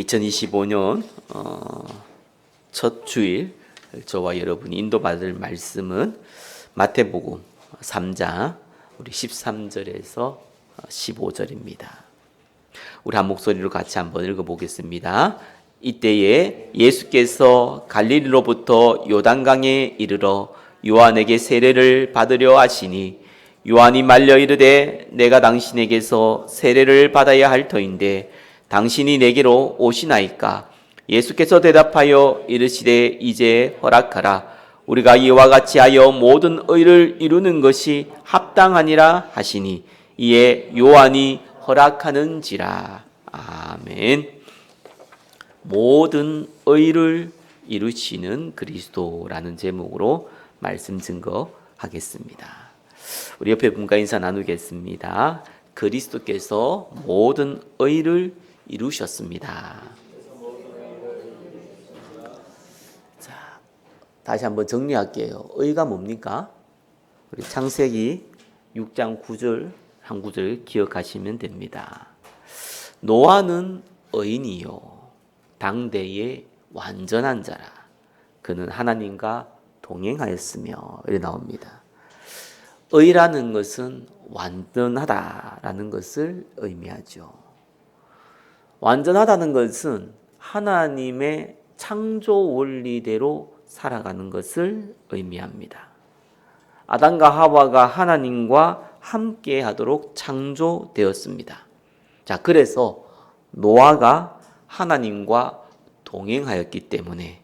2025년 첫 주일 저와 여러분이 인도받을 말씀은 마태복음 3장 우리 13절에서 15절입니다. 우리 한 목소리로 같이 한번 읽어보겠습니다. 이때에 예수께서 갈릴리로부터 요단강에 이르러 요한에게 세례를 받으려 하시니 요한이 말려 이르되 내가 당신에게서 세례를 받아야 할 터인데 당신이 내게로 오시나이까? 예수께서 대답하여 이르시되 이제 허락하라. 우리가 이와 같이 하여 모든 의를 이루는 것이 합당하니라 하시니 이에 요한이 허락하는지라. 아멘. 모든 의를 이루시는 그리스도라는 제목으로 말씀 증거하겠습니다. 우리 옆에 분과 인사 나누겠습니다. 그리스도께서 모든 의를 이루셨습니다. 자, 다시 한번 정리할게요. 의가 뭡니까? 우리 창세기 6장 9절 한 구절 기억하시면 됩니다. 노아는 의인이요 당대의 완전한 자라. 그는 하나님과 동행하였으며 이렇게 나옵니다. 의라는 것은 완전하다라는 것을 의미하죠. 완전하다는 것은 하나님의 창조 원리대로 살아가는 것을 의미합니다. 아담과 하와가 하나님과 함께 하도록 창조되었습니다. 자, 그래서 노아가 하나님과 동행하였기 때문에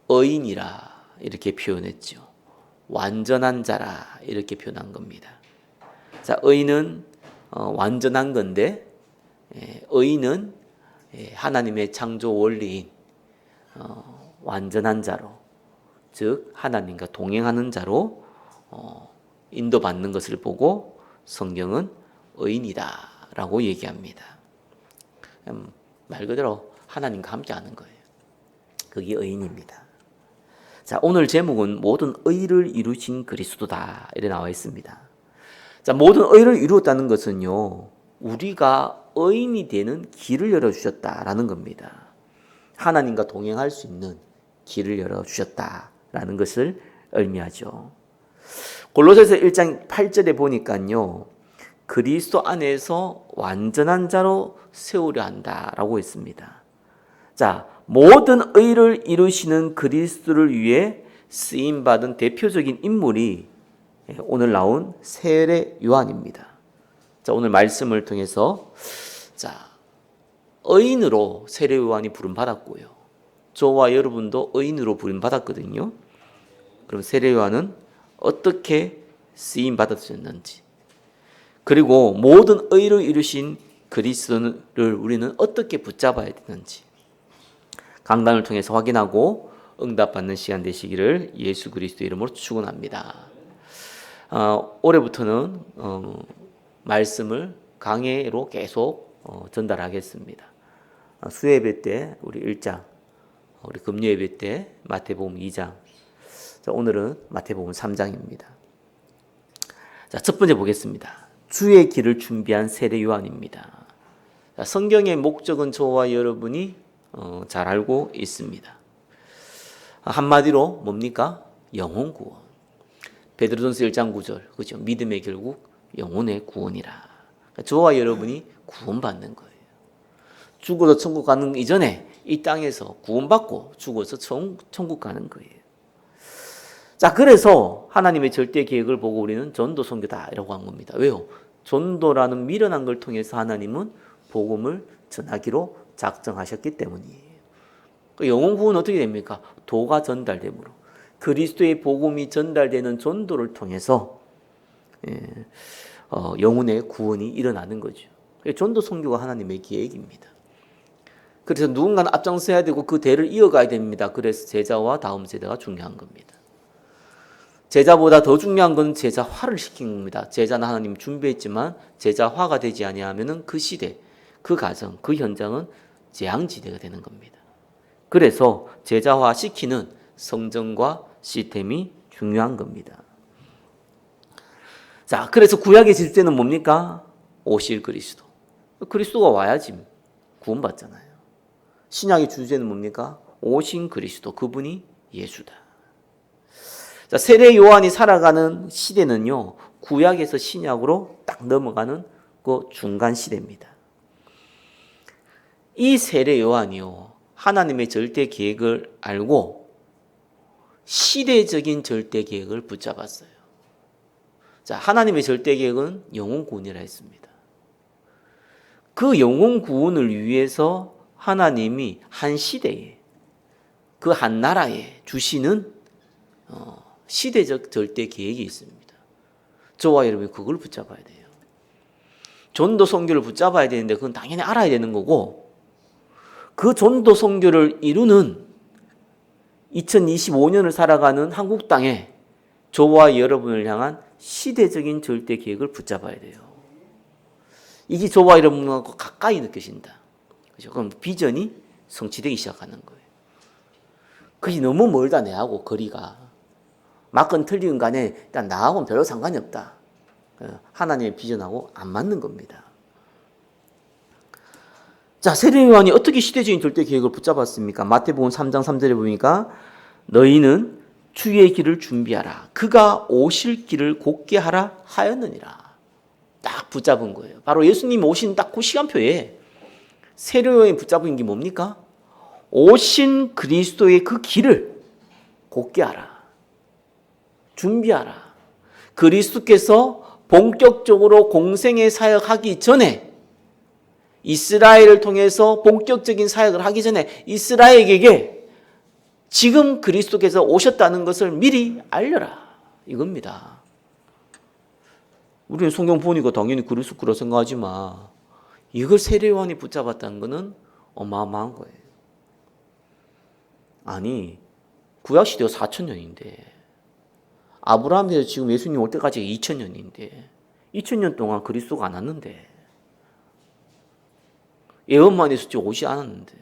의인이라 이렇게 표현했죠. 완전한 자라 이렇게 표현한 겁니다. 자, 의인은 완전한 건데 의인은 하나님의 창조 원리인 완전한 자로, 즉 하나님과 동행하는 자로 인도받는 것을 보고 성경은 의인이다라고 얘기합니다. 말 그대로 하나님과 함께하는 거예요. 그게 의인입니다. 자, 오늘 제목은 모든 의를 이루신 그리스도다 이렇게 나와 있습니다. 자, 모든 의를 이루었다는 것은요, 우리가 의인이 되는 길을 열어주셨다라는 겁니다. 하나님과 동행할 수 있는 길을 열어주셨다라는 것을 의미하죠. 골로새서 1장 8절에 보니까요, 그리스도 안에서 완전한 자로 세우려 한다라고 했습니다. 자, 모든 의를 이루시는 그리스도를 위해 쓰임받은 대표적인 인물이 오늘 나온 세례 요한입니다. 자, 오늘 말씀을 통해서 의인으로 세례 요한이 부름받았고요. 저와 여러분도 의인으로 부름받았거든요. 그럼 세례 요한은 어떻게 쓰임받았었는지, 그리고 모든 의를 이루신 그리스도를 우리는 어떻게 붙잡아야 되는지 강단을 통해서 확인하고 응답받는 시간 되시기를 예수 그리스도 이름으로 축원합니다. 올해부터는 말씀을 강해로 계속 전달하겠습니다. 수요예배 때 우리 1장, 우리 금요예배 때 마태복음 2장, 자, 오늘은 마태복음 3장입니다. 자, 첫 번째 보겠습니다. 주의 길을 준비한 세례 요한입니다. 자, 성경의 목적은 저와 여러분이 잘 알고 있습니다. 한마디로 뭡니까? 영혼 구원. 베드로전서 1장 9절, 그렇죠? 믿음의 결국 영혼의 구원이라. 그러니까 저와 여러분이 구원받는 거예요. 죽어서 천국 가는 이전에 이 땅에서 구원받고 죽어서 천국 가는 거예요. 자, 그래서 하나님의 절대 계획을 보고 우리는 전도 선교다라고 한 겁니다. 왜요? 전도라는 미련한 걸 통해서 하나님은 복음을 전하기로 작정하셨기 때문이에요. 그 영혼 구원은 어떻게 됩니까? 도가 전달됨으로. 그리스도의 복음이 전달되는 전도를 통해서 영혼의 구원이 일어나는 거죠. 전도 선교가 하나님의 계획입니다. 그래서 누군가는 앞장서야 되고 그 대를 이어가야 됩니다. 그래서 제자와 다음 세대가 중요한 겁니다. 제자보다 더 중요한 건 제자화를 시킨 겁니다. 제자는 하나님 준비했지만 제자화가 되지 아니하면은 그 시대, 그 가정, 그 현장은 재앙지대가 되는 겁니다. 그래서 제자화 시키는 성정과 시스템이 중요한 겁니다. 자, 그래서 구약의 질서는 뭡니까? 오실 그리스도. 그리스도가 와야지 구원받잖아요. 신약의 주제는 뭡니까? 오신 그리스도, 그분이 예수다. 자, 세례 요한이 살아가는 시대는요, 구약에서 신약으로 딱 넘어가는 그 중간 시대입니다. 이 세례 요한이요, 하나님의 절대 계획을 알고 시대적인 절대 계획을 붙잡았어요. 자, 하나님의 절대 계획은 영혼 구원이라 했습니다. 그 영혼 구원을 위해서 하나님이 한 시대에, 그 한 나라에 주시는 시대적 절대 계획이 있습니다. 저와 여러분이 그걸 붙잡아야 돼요. 전도 선교를 붙잡아야 되는데 그건 당연히 알아야 되는 거고, 그 전도 선교를 이루는 2025년을 살아가는 한국 땅에 저와 여러분을 향한 시대적인 절대 계획을 붙잡아야 돼요. 이게 저와 여러분과 가까이 느껴진다. 그렇죠? 그럼 비전이 성취되기 시작하는 거예요. 그게 너무 멀다, 내하고 거리가. 맞건 틀리건 간에 일단 나하고는 별로 상관이 없다. 하나님의 비전하고 안 맞는 겁니다. 자, 세례 요한이 어떻게 시대적인 절대 계획을 붙잡았습니까? 마태복음 3장 3절에 보니까 너희는 주의 길을 준비하라. 그가 오실 길을 곧게 하라 하였느니라. 딱 붙잡은 거예요. 바로 예수님이 오신 딱 그 시간표에 세례 요한이 붙잡은 게 뭡니까? 오신 그리스도의 그 길을 곧게 하라. 준비하라. 그리스도께서 본격적으로 공생의 사역하기 전에, 이스라엘을 통해서 본격적인 사역을 하기 전에 이스라엘에게 지금 그리스도께서 오셨다는 것을 미리 알려라. 이겁니다. 우리는 성경 보니까 당연히 그랬을 거라 생각하지만 이걸 세례 요한이 붙잡았다는 것은 어마어마한 거예요. 아니, 구약시대가 4,000년인데 아브라함에서 지금 예수님 올 때까지 2,000년인데 2,000년 동안 그리스도가 안 왔는데, 예언만 했었지 오지 않았는데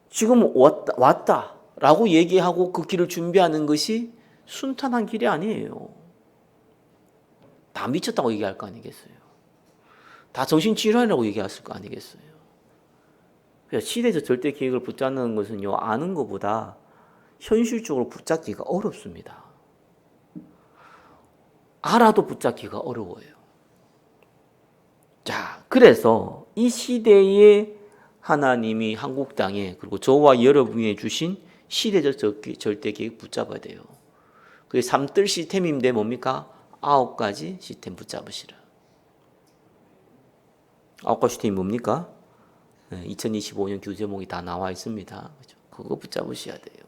지금 왔다라고 얘기하고 그 길을 준비하는 것이 순탄한 길이 아니에요. 다 미쳤다고 얘기할 거 아니겠어요? 다 정신질환이라고 얘기했을 거 아니겠어요? 시대적 절대 계획을 붙잡는 것은요, 아는 것보다 현실적으로 붙잡기가 어렵습니다. 알아도 붙잡기가 어려워요. 자, 그래서 이 시대에 하나님이 한국 땅에, 그리고 저와 여러분이 주신 시대적 절대 계획 붙잡아야 돼요. 그게 3뜰 시스템인데 뭡니까? 9가지 시스템 붙잡으시라. 9가지 시스템이 뭡니까? 2025년 교제목이 다 나와 있습니다. 그거 붙잡으셔야 돼요.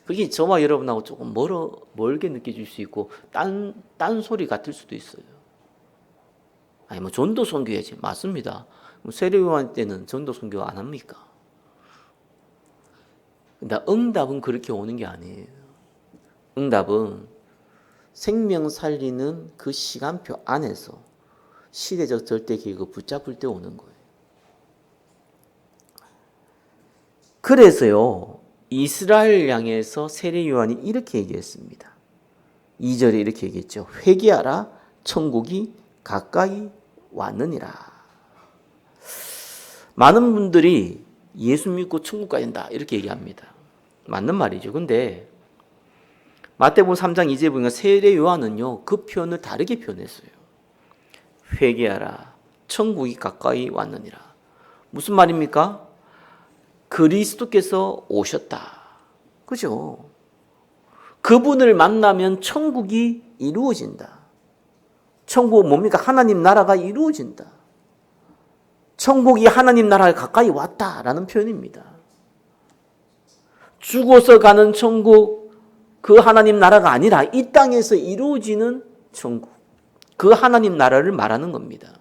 그게 저와 여러분하고 조금 멀게 느껴질 수 있고 딴소리 같을 수도 있어요. 아니, 뭐 전도 선교해야지. 맞습니다. 세례 요한 때는 전도 선교 안 합니까? 근데 응답은 그렇게 오는 게 아니에요. 응답은 생명 살리는 그 시간표 안에서 시대적 절대 계획을 붙잡을 때 오는 거예요. 그래서요, 이스라엘 향해서 세례 요한이 이렇게 얘기했습니다. 2절에 이렇게 얘기했죠. 회개하라, 천국이 가까이 왔느니라. 많은 분들이 예수 믿고 천국 가야 된다 이렇게 얘기합니다. 맞는 말이죠. 근데 마태복음 3장 2절에 보니까 세례 요한은요, 그 표현을 다르게 표현했어요. 회개하라, 천국이 가까이 왔느니라. 무슨 말입니까? 그리스도께서 오셨다. 그죠? 그분을 만나면 천국이 이루어진다. 천국은 뭡니까? 하나님 나라가 이루어진다. 천국이 하나님 나라에 가까이 왔다라는 표현입니다. 죽어서 가는 천국, 그 하나님 나라가 아니라 이 땅에서 이루어지는 천국, 그 하나님 나라를 말하는 겁니다.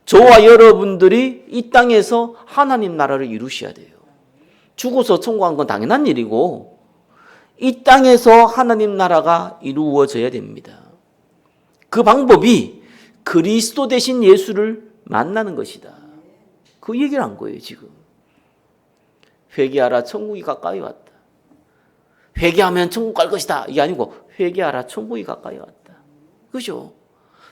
저와 여러분들이 이 땅에서 하나님 나라를 이루셔야 돼요. 죽어서 천국 간 건 당연한 일이고 이 땅에서 하나님 나라가 이루어져야 됩니다. 그 방법이 그리스도 대신 예수를 만나는 것이다. 그 얘기를 한 거예요, 지금. 회개하라, 천국이 가까이 왔다. 회개하면 천국 갈 것이다. 이게 아니고 회개하라, 천국이 가까이 왔다. 그죠?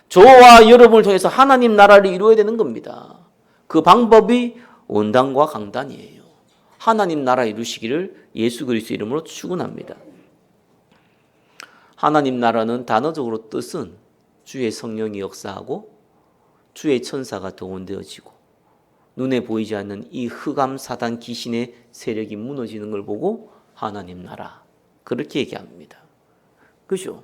저와 여러분을 통해서 하나님 나라를 이루어야 되는 겁니다. 그 방법이 원단과 강단이에요. 하나님 나라 이루시기를 예수 그리스도 이름으로 축원합니다. 하나님 나라는 단어적으로 뜻은 주의 성령이 역사하고 주의 천사가 동원되어지고 눈에 보이지 않는 이 흑암 사단 귀신의 세력이 무너지는 걸 보고 하나님 나라 그렇게 얘기합니다. 그죠?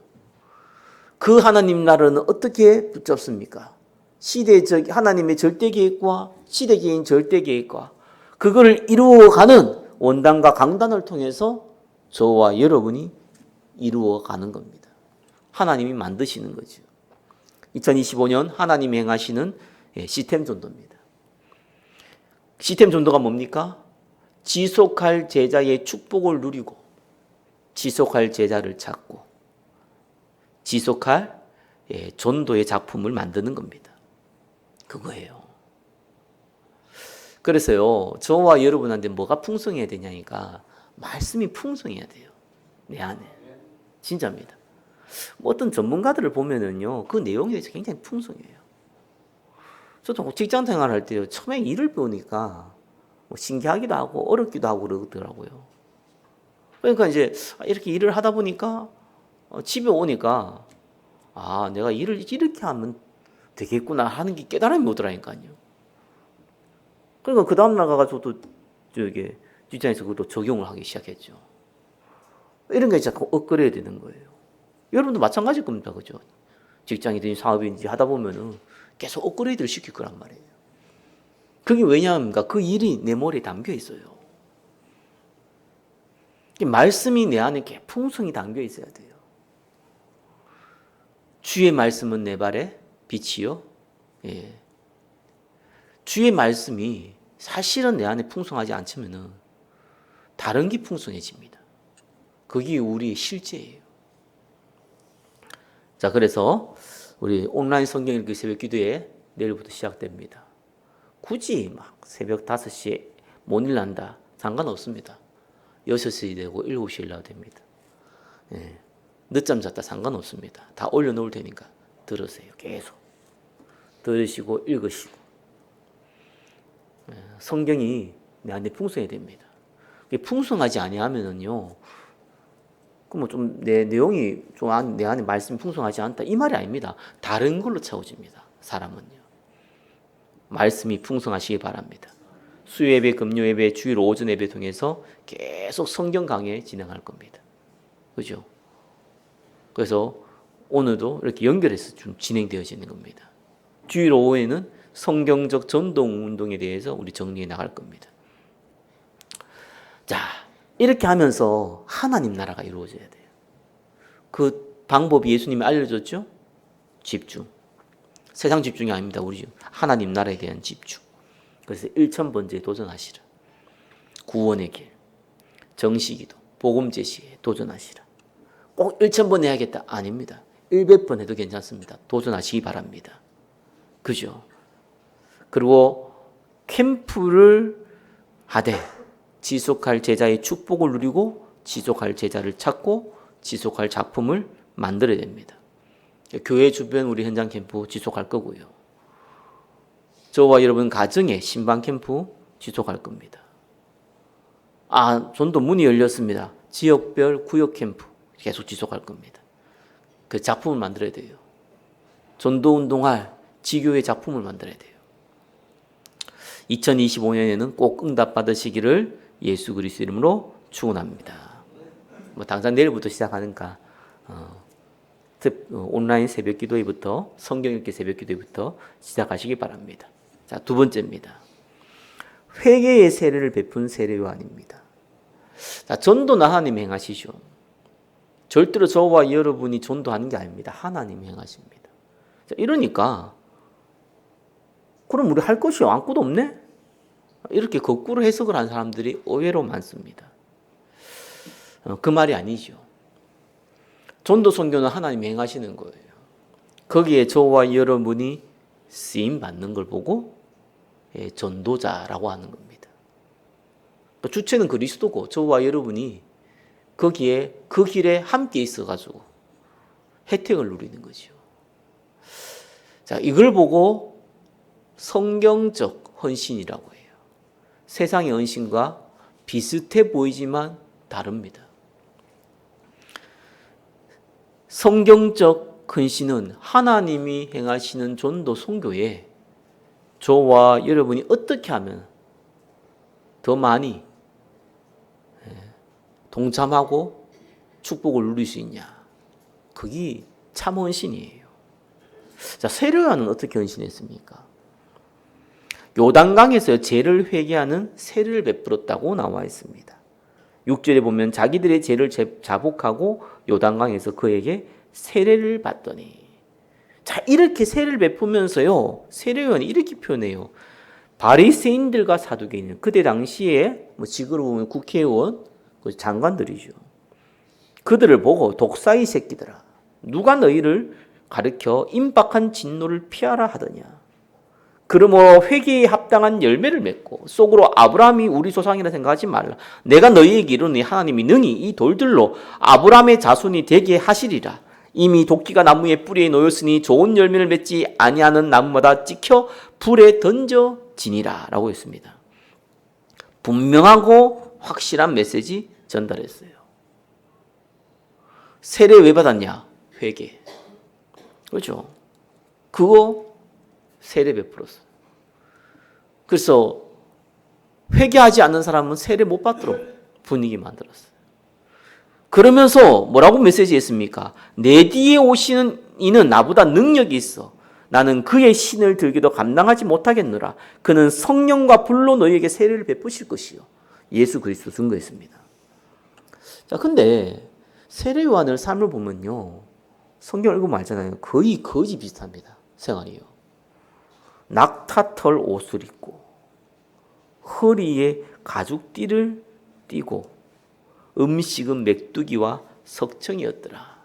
그 하나님 나라는 어떻게 붙잡습니까? 시대적 하나님의 절대 계획과 시대계인 절대 계획과 그거를 이루어가는 원단과 강단을 통해서 저와 여러분이 이루어가는 겁니다. 하나님이 만드시는 거죠. 2025년 하나님이 행하시는 시스템 전도입니다. 시스템 전도가 뭡니까? 지속할 제자의 축복을 누리고 지속할 제자를 찾고 지속할 전도의 작품을 만드는 겁니다. 그거예요. 그래서요, 저와 여러분한테 뭐가 풍성해야 되냐니까 말씀이 풍성해야 돼요. 내 안에. 진짜입니다. 뭐 어떤 전문가들을 보면은요, 그 내용에 대해서 굉장히 풍성해요. 저도 직장 생활할 때요, 처음에 일을 배우니까 뭐 신기하기도 하고 어렵기도 하고 그러더라고요. 그러니까 이제 이렇게 일을 하다 보니까 집에 오니까 아, 내가 일을 이렇게 하면 되겠구나 하는 게 깨달음이 오더라니까요. 그러니까 그 다음 날 가가지고 또 저기 직장에서 그것도 적용을 하기 시작했죠. 이런 게 자꾸 업그레이드 되는 거예요. 여러분도 마찬가지일 겁니다. 그죠? 직장이든지 사업이든지 하다 보면은 계속 업그레이드를 시킬 거란 말이에요. 그게 왜냐합니까? 그 일이 내 머리에 담겨 있어요. 말씀이 내 안에 이렇게 풍성히 담겨 있어야 돼요. 주의 말씀은 내 발에 빛이요. 예. 주의 말씀이 사실은 내 안에 풍성하지 않지만은 다른 게 풍성해집니다. 그게 우리의 실제예요. 자, 그래서 우리 온라인 성경 읽기 새벽 기도회 내일부터 시작됩니다. 굳이 막 새벽 5시에 못 일난다. 상관없습니다. 6시 되고 7시에 일어나도 됩니다. 예. 늦잠 잤다 상관없습니다. 다 올려놓을 테니까 들으세요. 계속. 들으시고 읽으시고. 예. 성경이 내 안에 풍성해야 됩니다. 풍성하지 아니하면은요, 그럼 좀 내 내용이 좀 내 안에 말씀이 풍성하지 않다 이 말이 아닙니다. 다른 걸로 채워집니다. 사람은요. 말씀이 풍성하시기 바랍니다. 수요예배, 금요예배, 주일 오전 예배 통해서 계속 성경 강해 진행할 겁니다. 그죠? 그래서 오늘도 이렇게 연결해서 좀 진행되어지는 겁니다. 주일 오후에는 성경적 전동 운동에 대해서 우리 정리해 나갈 겁니다. 자, 이렇게 하면서 하나님 나라가 이루어져야 돼요. 그 방법이 예수님이 알려줬죠? 집중. 세상 집중이 아닙니다. 우리 하나님 나라에 대한 집중. 그래서 1000번째에 도전하시라. 구원의 길, 정시기도, 복음 제시에 도전하시라. 꼭 1000번 해야겠다. 아닙니다. 100번 해도 괜찮습니다. 도전하시기 바랍니다. 그죠? 그리고 캠프를 하되 지속할 제자의 축복을 누리고 지속할 제자를 찾고 지속할 작품을 만들어야 됩니다. 교회 주변 우리 현장 캠프 지속할 거고요. 저와 여러분 가정의 신방 캠프 지속할 겁니다. 전도 문이 열렸습니다. 지역별 구역 캠프 계속 지속할 겁니다. 그 작품을 만들어야 돼요. 전도 운동할 지교의 작품을 만들어야 돼요. 2025년에는 꼭 응답 받으시기를 예수 그리스도 이름으로 축원합니다. 뭐 당장 내일부터 시작하니까 온라인 새벽 기도회부터 성경 읽기 새벽 기도회부터 시작하시기 바랍니다. 자, 두 번째입니다. 회개의 세례를 베푼 세례요한입니다. 자, 전도는 하나님이 행하시죠. 절대로 저와 여러분이 전도하는 게 아닙니다. 하나님이 행하십니다. 자, 이러니까 그럼 우리 할 것이 아무것도 없네? 이렇게 거꾸로 해석을 한 사람들이 의외로 많습니다. 그 말이 아니죠. 전도 선교는 하나님이 행하시는 거예요. 거기에 저와 여러분이 쓰임 받는 걸 보고 전도자라고 하는 겁니다. 주체는 그리스도고 저와 여러분이 거기에 그 길에 함께 있어가지고 혜택을 누리는 거죠. 자, 이걸 보고 성경적 헌신이라고 해요. 세상의 헌신과 비슷해 보이지만 다릅니다. 성경적 헌신은 하나님이 행하시는 전도 선교에 저와 여러분이 어떻게 하면 더 많이 동참하고 축복을 누릴 수 있냐. 그게 참 헌신이에요. 자, 세례요한은 어떻게 헌신했습니까? 요단강에서 죄를 회개하는 세례를 베풀었다고 나와 있습니다. 6절에 보면 자기들의 죄를 자복하고 요단강에서 그에게 세례를 받더니, 자, 이렇게 세례를 베푸면서요, 세례요한이 이렇게 표현해요. 바리새인들과 사두개인, 그때 당시에 지금으로 보면 국회의원, 장관들이죠. 그들을 보고 독사의 새끼들아, 누가 너희를 가르쳐 임박한 진노를 피하라 하더냐. 그러므로 회개에 합당한 열매를 맺고 속으로 아브라함이 우리 조상이라 생각하지 말라. 내가 너희에게 이르노니 하나님이 능히 이 돌들로 아브라함의 자손이 되게 하시리라. 이미 도끼가 나무의 뿌리에 놓였으니 좋은 열매를 맺지 아니하는 나무마다 찍혀 불에 던져지니라 라고 했습니다. 분명하고 확실한 메시지 전달했어요. 세례 왜 받았냐? 회개. 그렇죠? 그거 세례 베풀었어요. 그래서 회개하지 않는 사람은 세례 못 받도록 분위기 만들었어요. 그러면서 뭐라고 메시지했습니까? 내 뒤에 오시는 이는 나보다 능력이 있어. 나는 그의 신을 들기도 감당하지 못하겠노라. 그는 성령과 불로 너희에게 세례를 베푸실 것이요. 예수 그리스도 증거했습니다. 자, 근데 세례 요한의 삶을 보면요, 성경을 읽으면 알잖아요. 거의 거지 비슷합니다. 생활이요. 낙타털 옷을 입고 허리에 가죽띠를 띠고 음식은 메뚜기와 석청이었더라.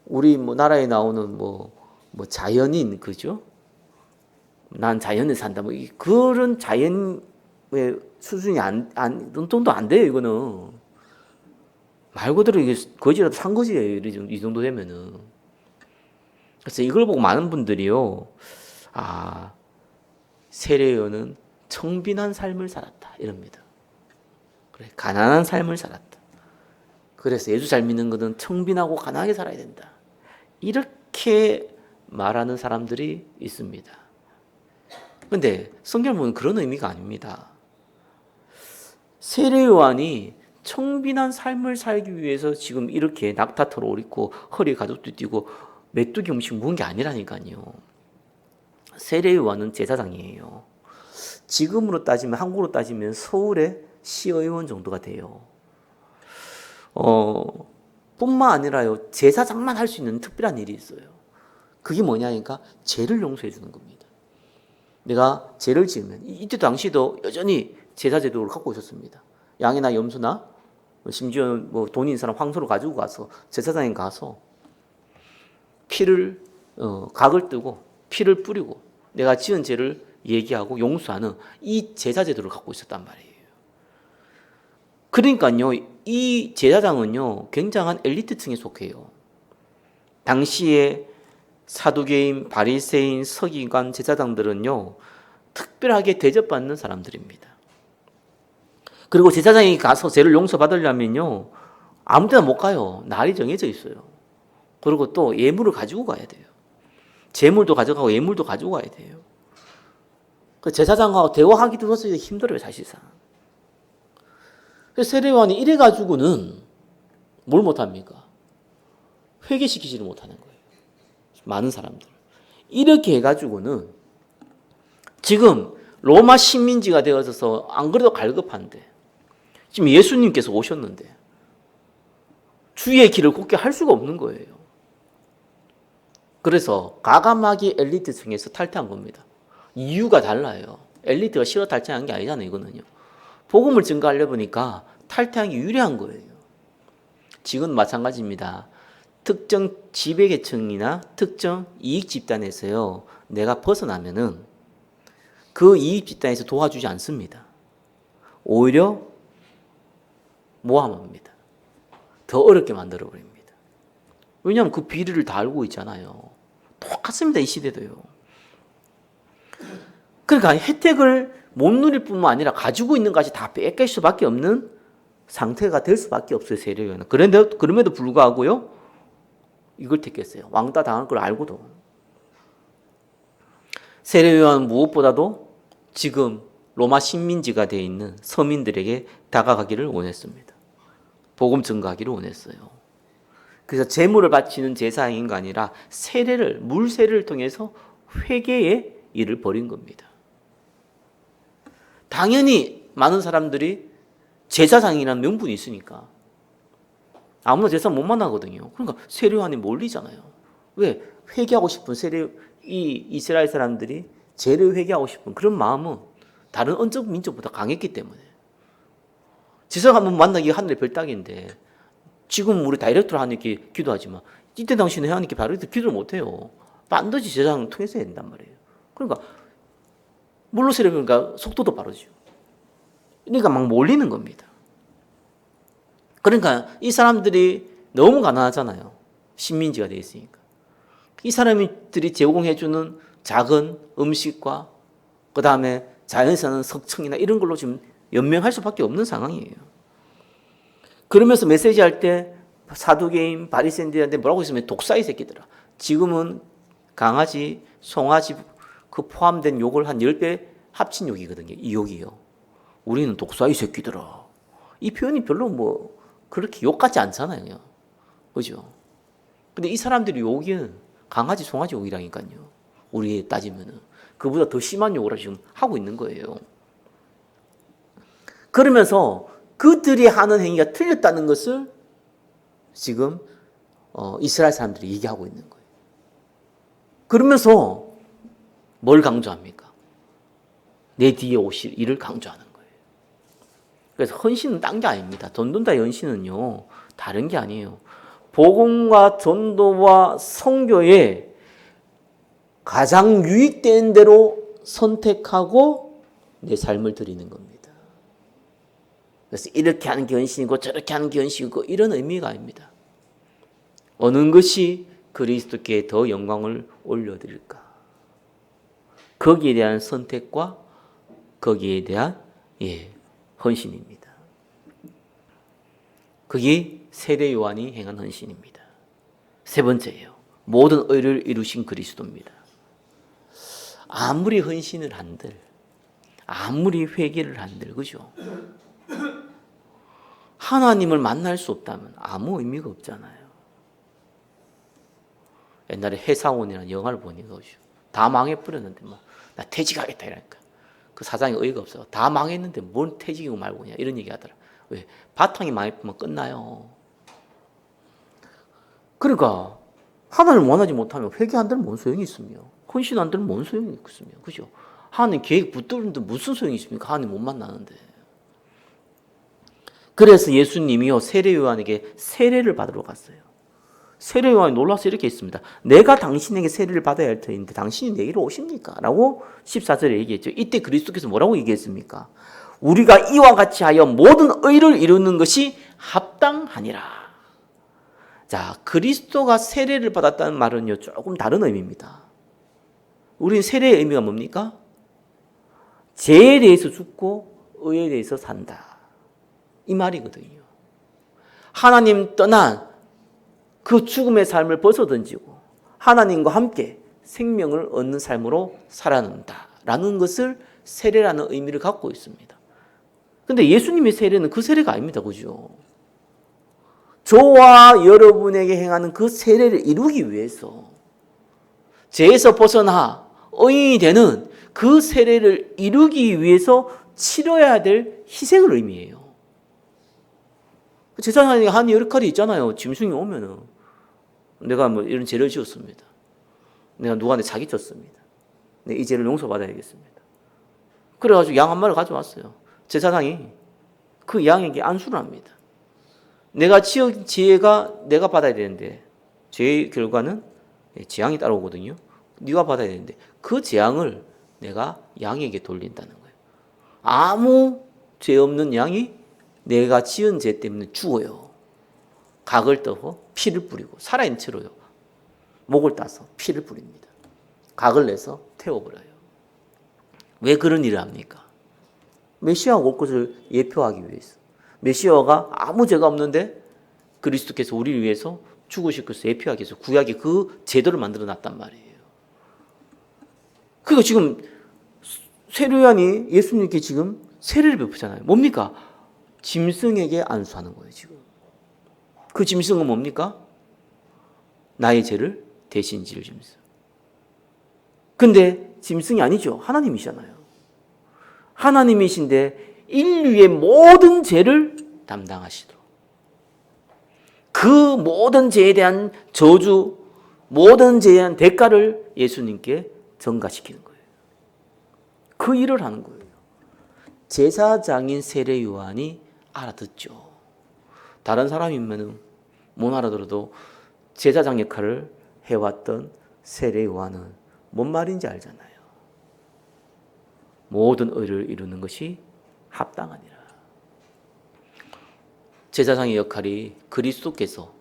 우리 나라에 나오는 자연인, 그죠? 난 자연에 산다. 그런 자연의 수준이 정도 안 돼요, 이거는. 말 그대로 이게 거지라도 산 거지예요, 이 정도 되면은. 그래서 이걸 보고 많은 분들이요, 세례요한은 청빈한 삶을 살았다, 이럽니다. 그래, 가난한 삶을 살았다. 그래서 예수 잘 믿는 것은 청빈하고 가난하게 살아야 된다. 이렇게 말하는 사람들이 있습니다. 그런데 성경을 보면 그런 의미가 아닙니다. 세례요한이 청빈한 삶을 살기 위해서 지금 이렇게 낙타털 옷 입고 허리에 가죽도 띠고 메뚜기 음식 먹은 게 아니라니까요. 세례요한은 제사장이에요. 지금으로 따지면, 한국으로 따지면 서울의 시의원 정도가 돼요. 뿐만 아니라요, 제사장만 할 수 있는 특별한 일이 있어요. 그게 뭐냐니까 죄를 용서해 주는 겁니다. 내가 죄를 지으면, 이때 당시도 여전히 제사 제도를 갖고 있었습니다. 양이나 염소나 심지어 돈 있는 사람 황소를 가지고 가서 제사장에 가서 피를 각을 뜨고 피를 뿌리고 내가 지은 죄를 얘기하고 용서하는 이 제사 제도를 갖고 있었단 말이에요. 그러니까요, 이 제사장은요, 굉장한 엘리트층에 속해요. 당시에 사두개인, 바리새인, 서기관, 제사장들은요, 특별하게 대접받는 사람들입니다. 그리고 제사장이 가서 죄를 용서받으려면요, 아무 데나 못 가요. 날이 정해져 있어요. 그리고 또 예물을 가지고 가야 돼요. 재물도 가져가고 예물도 가지고 가야 돼요. 그 제사장하고 대화하기도 힘들어요, 사실상. 그래서 세례요한이 이래가지고는 뭘 못합니까? 회개시키지를 못하는 거예요. 많은 사람들. 이렇게 해가지고는 지금 로마 식민지가 되어서 안 그래도 갈급한데, 지금 예수님께서 오셨는데 주의 길을 곱게 할 수가 없는 거예요. 그래서 과감하게 엘리트층에서 탈퇴한 겁니다. 이유가 달라요. 엘리트가 싫어 탈퇴한 게 아니잖아요, 이거는요. 복음을 증거하려 보니까 탈퇴한 게 유리한 거예요. 지금 마찬가지입니다. 특정 지배계층이나 특정 이익 집단에서요, 내가 벗어나면은 그 이익 집단에서 도와주지 않습니다. 오히려 모함합니다. 더 어렵게 만들어버립니다. 왜냐하면 그 비리를 다 알고 있잖아요. 똑같습니다, 이 시대도요. 그러니까 혜택을 못 누릴 뿐만 아니라 가지고 있는 것이 다 뺏길 수밖에 없는 상태가 될 수밖에 없어요. 세례요한은. 그럼에도 불구하고요, 이걸 택했어요. 왕따 당할 걸 알고도. 세례요한은 무엇보다도 지금 로마 식민지가 되어 있는 서민들에게 다가가기를 원했습니다. 복음 전가하기를 원했어요. 그래서 제물을 바치는 제사행위가 아니라 물세례를 통해서 회개의 일을 벌인 겁니다. 당연히 많은 사람들이 제사장이라는 명분이 있으니까 아무나 제사 못 만나거든요. 그러니까 세례요한이 몰리잖아요. 왜? 회개하고 싶은 이 이스라엘 사람들이 죄를 회개하고 싶은 그런 마음은 다른 언적 민족보다 강했기 때문에. 제사장 한번 만나기가 하늘의 별따기인데 지금 우리 다이렉트로 하나님께 기도하지만 이때 당시는 하나님께 바로 기도를 못해요. 반드시 제사장을 통해서 해야 된단 말이에요. 그러니까 물로 세례니까 속도도 빠르죠. 그러니까 막 몰리는 겁니다. 그러니까 이 사람들이 너무 가난하잖아요. 식민지가 되어 있으니까. 이 사람들이 제공해주는 작은 음식과 그 다음에 자연에서는 석청이나 이런 걸로 지금 연명할 수밖에 없는 상황이에요. 그러면서 메시지 할 때 사두개인, 바리새인들한테 뭐라고 했으면 독사의 새끼들아. 지금은 강아지, 송아지 그 포함된 욕을 한 10배 합친 욕이거든요. 이 욕이요. 우리는 독사의 새끼들아. 이 표현이 별로 뭐 그렇게 욕 같지 않잖아요. 그죠? 근데 이 사람들이 욕은 강아지, 송아지 욕이라니까요. 우리에 따지면은. 그보다 더 심한 욕을 지금 하고 있는 거예요. 그러면서 그들이 하는 행위가 틀렸다는 것을 지금 이스라엘 사람들이 얘기하고 있는 거예요. 그러면서 뭘 강조합니까? 내 뒤에 오실 이를 강조하는 거예요. 그래서 헌신은 딴 게 아닙니다. 전도다 헌신은요, 다른 게 아니에요. 복음과 전도와 선교에 가장 유익된 대로 선택하고 내 삶을 드리는 겁니다. 그래서 이렇게 하는 게 헌신이고 저렇게 하는 게 헌신이고 이런 의미가 아닙니다. 어느 것이 그리스도께 더 영광을 올려드릴까? 거기에 대한 선택과 거기에 대한 헌신입니다. 그게 세례 요한이 행한 헌신입니다. 세 번째예요. 모든 의를 이루신 그리스도입니다. 아무리 헌신을 한들, 아무리 회개를 한들, 그죠? 하나님을 만날 수 없다면 아무 의미가 없잖아요. 옛날에 해사원이라는 영화를 보니까 다 망해버렸는데 나 퇴직하겠다 이러니까 그 사장이 어이가 없어. 다 망했는데 뭔 퇴직이고 말고냐 이런 얘기 하더라. 왜? 바탕이 망해보면 끝나요. 그러니까 하나님을 원하지 못하면 회개한들 뭔 소용이 있으며 헌신한들 뭔 소용이 있겠으며, 그죠? 하나님 계획 붙들는데 무슨 소용이 있습니까? 하나님 못 만나는데. 그래서 예수님이요 세례 요한에게 세례를 받으러 갔어요. 세례 요한이 놀라서 이렇게 했습니다. 내가 당신에게 세례를 받아야 할 터인데 당신이 내게로 오십니까? 라고 14절에 얘기했죠. 이때 그리스도께서 뭐라고 얘기했습니까? 우리가 이와 같이 하여 모든 의를 이루는 것이 합당하니라. 자, 그리스도가 세례를 받았다는 말은요 조금 다른 의미입니다. 우리는 세례의 의미가 뭡니까? 죄에 대해서 죽고 의에 대해서 산다. 이 말이거든요. 하나님 떠난 그 죽음의 삶을 벗어던지고 하나님과 함께 생명을 얻는 삶으로 살아난다라는 것을 세례라는 의미를 갖고 있습니다. 그런데 예수님의 세례는 그 세례가 아닙니다. 그죠? 저와 여러분에게 행하는 그 세례를 이루기 위해서 죄에서 벗어나 의인이 되는 그 세례를 이루기 위해서 치러야 될 희생을 의미해요. 제사장이 하는 역할이 있잖아요. 짐승이 오면은 내가 뭐 이런 죄를 지었습니다. 내가 누구한테 사기쳤습니다. 내 이 죄를 용서받아야겠습니다. 그래가지고 양 한 마리를 가져왔어요. 제사장이 그 양에게 안수를 합니다. 내가 지은 죄가 내가 받아야 되는데 죄의 결과는 재앙이 따라오거든요. 네가 받아야 되는데 그 재앙을 내가 양에게 돌린다는 거예요. 아무 죄 없는 양이 내가 지은 죄 때문에 죽어요. 각을 떠고 피를 뿌리고 살아있는 채로요. 목을 따서 피를 뿌립니다. 각을 내서 태워버려요. 왜 그런 일을 합니까? 메시아가 올 것을 예표하기 위해서. 메시아가 아무 죄가 없는데 그리스도께서 우리를 위해서 죽으실 것을 예표하기 위해서 구약이 그 제도를 만들어 놨단 말이에요. 그리고 지금 세례요한이 예수님께 지금 세례를 베푸잖아요. 뭡니까? 짐승에게 안수하는 거예요, 지금. 그 짐승은 뭡니까? 나의 죄를 대신 질 짐승. 근데 짐승이 아니죠. 하나님이시잖아요. 하나님이신데 인류의 모든 죄를 담당하시도록. 그 모든 죄에 대한 저주, 모든 죄에 대한 대가를 예수님께 전가시키는 거예요. 그 일을 하는 거예요. 제사장인 세례 요한이 알아듣죠. 다른 사람이면 못 알아들어도 제사장 역할을 해왔던 세례 요한은 뭔 말인지 알잖아요. 모든 의를 이루는 것이 합당하니라. 제사장의 역할이 그리스도께서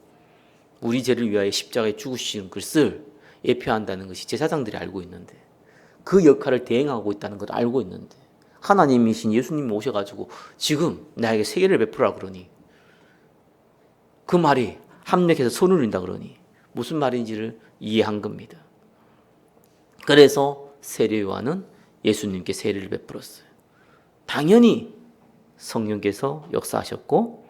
우리 죄를 위하여 십자가에 죽으시는 것을 예표한다는 것이 제사장들이 알고 있는데, 그 역할을 대행하고 있다는 걸 알고 있는데, 하나님이신 예수님이 오셔가지고 지금 나에게 세례를 베푸라 그러니, 그 말이 합력해서 손을 린다 그러니 무슨 말인지를 이해한 겁니다. 그래서 세례 요한은 예수님께 세례를 베풀었어요. 당연히 성령께서 역사하셨고,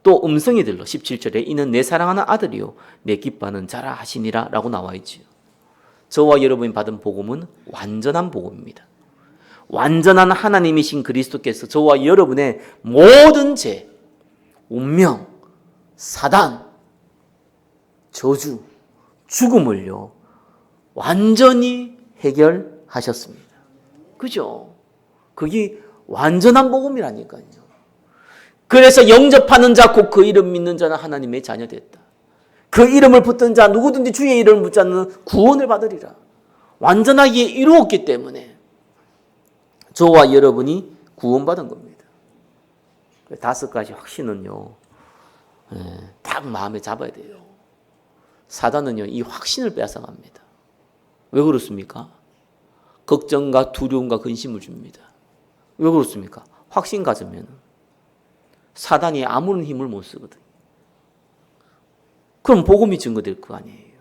또 음성이 들러 17절에 이는 내 사랑하는 아들이요 내 기뻐하는 자라 하시니라 라고 나와 있지요. 저와 여러분이 받은 복음은 완전한 복음입니다. 완전한 하나님이신 그리스도께서 저와 여러분의 모든 죄, 운명, 사단, 저주, 죽음을요 완전히 해결하셨습니다. 그죠? 그게 완전한 복음이라니까요. 그래서 영접하는 자 곧 그 이름 믿는 자는 하나님의 자녀 됐다. 그 이름을 붙든 자 누구든지 주의 이름을 붙지 않는 구원을 받으리라. 완전하게 이루었기 때문에 저와 여러분이 구원받은 겁니다. 5가지 확신은요 딱 마음에 잡아야 돼요. 사단은요 이 확신을 빼앗아갑니다. 왜 그렇습니까? 걱정과 두려움과 근심을 줍니다. 왜 그렇습니까? 확신 가지면 사단이 아무런 힘을 못 쓰거든요. 그럼 복음이 증거될 거 아니에요.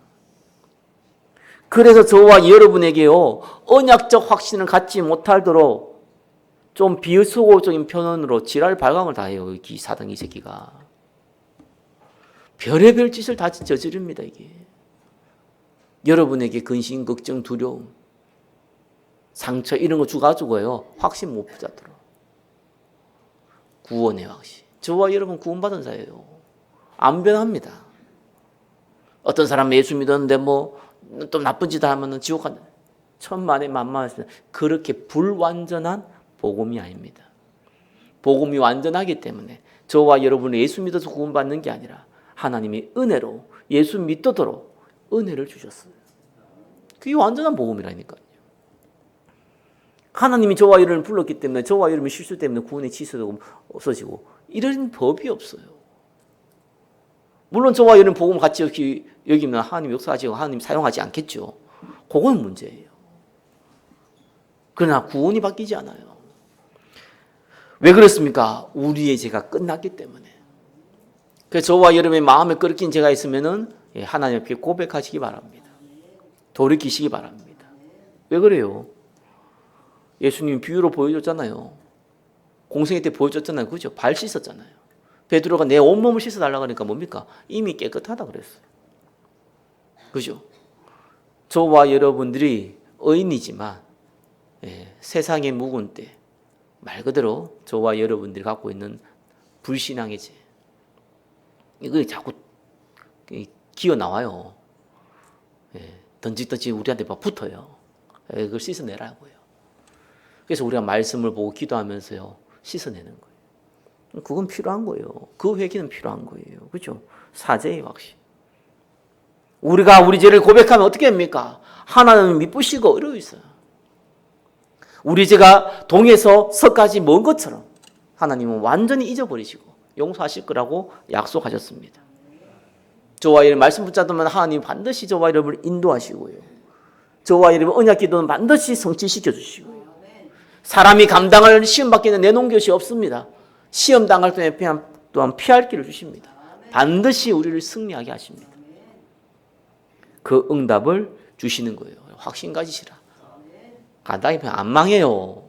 그래서 저와 여러분에게요 언약적 확신을 갖지 못하도록 좀 비속어적인 표현으로 지랄 발광을 다 해요. 이 사단 이 새끼가 별의별 짓을 다 저지릅니다. 이게 여러분에게 근심, 걱정, 두려움, 상처 이런 거 주가지고요 확신 못 붙잡도록. 구원의 확신. 저와 여러분 구원받은 자예요. 안 변합니다. 어떤 사람은 예수 믿었는데 뭐 또 나쁜 짓 하면 지옥 간다. 천만에 만만하십니다. 그렇게 불완전한 복음이 아닙니다. 복음이 완전하기 때문에 저와 여러분은 예수 믿어서 구원받는 게 아니라 하나님이 은혜로 예수 믿도록 은혜를 주셨어요. 그게 완전한 복음이라니까요. 하나님이 저와 여러분을 불렀기 때문에 저와 여러분의 실수 때문에 구원이 취소되고 없어지고 이런 법이 없어요. 물론 저와 여러분 복음 같이 여기면 하나님 역사하시고 하나님 사용하지 않겠죠. 그건 문제예요. 그러나 구원이 바뀌지 않아요. 왜 그렇습니까? 우리의 죄가 끝났기 때문에. 그래서 저와 여러분의 마음에 끓긴 죄가 있으면은 하나님 앞에 고백하시기 바랍니다. 돌이키시기 바랍니다. 왜 그래요? 예수님 비유로 보여줬잖아요. 공생애 때 보여줬잖아요. 그죠? 발 씻었잖아요. 베드로가 내 온몸을 씻어달라고 하니까 뭡니까? 이미 깨끗하다 그랬어요. 그죠? 저와 여러분들이 의인이지만 세상의 묵은 때 말 그대로 저와 여러분들이 갖고 있는 불신앙의 죄 이거 자꾸 기어 나와요. 던지던지 우리한테 막 붙어요. 그걸 씻어내라고요. 그래서 우리가 말씀을 보고 기도하면서요 씻어내는 거예요. 그건 필요한 거예요. 그 회개는 필요한 거예요. 그렇죠? 사죄의 확신. 우리가 우리 죄를 고백하면 어떻게 합니까? 하나님은 미쁘시고 의로워 있어요. 우리 죄가 동에서 서까지 먼 것처럼 하나님은 완전히 잊어버리시고 용서하실 거라고 약속하셨습니다. 저와 여러분 말씀 붙잡으면 하나님 반드시 저와 여러분을 인도하시고요. 저와 여러분 언약 기도는 반드시 성취시켜 주시고요. 사람이 감당할 시험 받기는 내놓은 것이 없습니다. 시험 당할 때 또한 피할 길을 주십니다. 반드시 우리를 승리하게 하십니다. 그 응답을 주시는 거예요. 확신 가지시라. 간단히 안 망해요.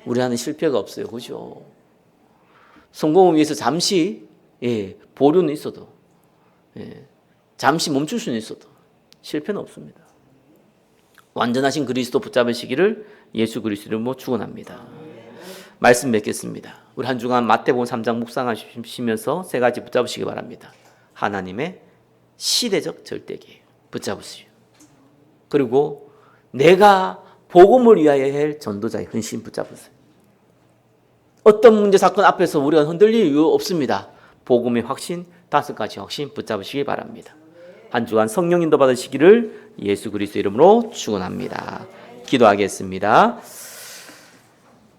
우리한테 실패가 없어요. 그죠? 성공을 위해서 잠시 보류는 있어도 잠시 멈출 수는 있어도 실패는 없습니다. 완전하신 그리스도 붙잡으시기를 예수 그리스도 이름으로 축원합니다. 말씀 맺겠습니다. 우리 한 주간 마태복음 3장 묵상하시면서 세 가지 붙잡으시기 바랍니다. 하나님의 시대적 절대기예요. 붙잡으시오. 그리고 내가 복음을 위하여 할 전도자의 헌신 붙잡으세요. 어떤 문제 사건 앞에서 우리가 흔들릴 이유 없습니다. 복음의 확신, 5가지 확신 붙잡으시기 바랍니다. 한 주간 성령 인도 받으시기를 예수 그리스도 이름으로 축원합니다. 기도하겠습니다.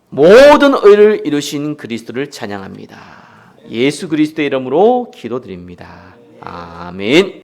모든 의를 이루신 그리스도를 찬양합니다. 예수 그리스도의 이름으로 기도드립니다. 아멘.